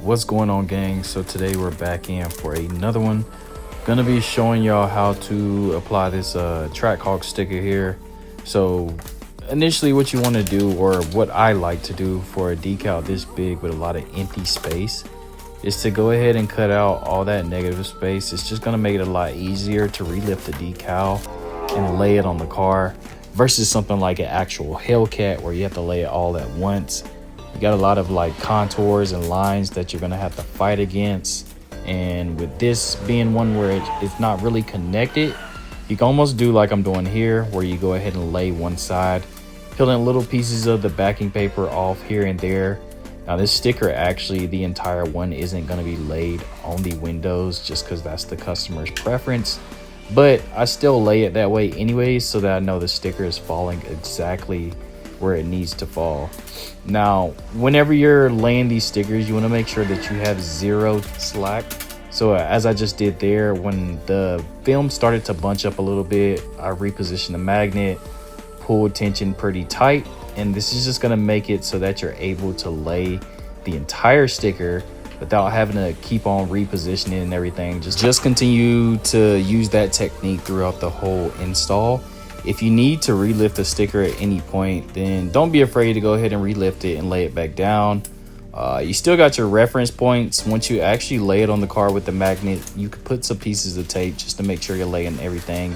What's going on, gang? So today we're back in for another one. Gonna be showing y'all how to apply this Trackhawk sticker here. So initially what you want to do, or what I like to do for a decal this big with a lot of empty space, is to go ahead and cut out all that negative space. It's just gonna make it a lot easier to relift the decal and lay it on the car versus something like an actual Hellcat where you have to lay it all at once. You got a lot of like contours and lines that you're gonna have to fight against, and with this being one where it's not really connected, you can almost do like I'm doing here, where you go ahead and lay one side, peeling little pieces of the backing paper off here and there. Now this sticker, actually the entire one isn't going to be laid on the windows just because that's the customer's preference, but I still lay it that way anyways so that I know the sticker is falling exactly where it needs to fall. Now whenever you're laying these stickers, you want to make sure that you have zero slack. So as I just did there, when the film started to bunch up a little bit, I repositioned the magnet, pulled tension pretty tight, and this is just going to make it so that you're able to lay the entire sticker without having to keep on repositioning and everything. Just continue to use that technique throughout the whole install. If you need to relift the sticker at any point, then don't be afraid to go ahead and relift it and lay it back down. You still got your reference points. Once you actually lay it on the car with the magnet, you could put some pieces of tape just to make sure you're laying everything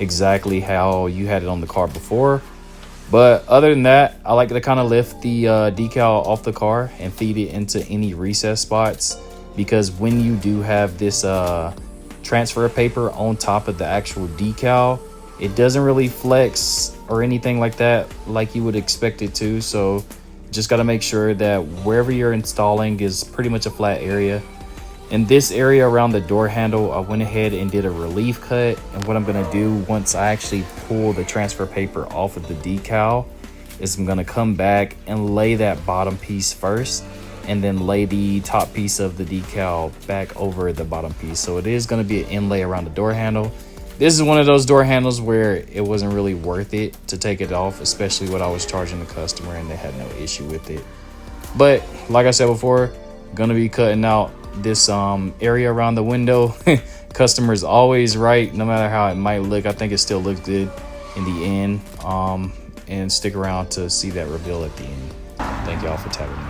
exactly how you had it on the car before. But other than that, I like to kind of lift the decal off the car and feed it into any recess spots, because when you do have this transfer paper on top of the actual decal, it doesn't really flex or anything like that like you would expect it to. So just got to make sure that wherever you're installing is pretty much a flat area. In this area around the door handle, I went ahead and did a relief cut. And what I'm going to do once I actually pull the transfer paper off of the decal is I'm going to come back and lay that bottom piece first, and then lay the top piece of the decal back over the bottom piece. So it is going to be an inlay around the door handle. This is one of those door handles where it wasn't really worth it to take it off, especially what I was charging the customer, and they had no issue with it. But like I said before, gonna be cutting out this area around the window. Customer's always right, no matter how it might look. I think it still looks good in the end. And stick around to see that reveal at the end. Thank y'all for tapping in.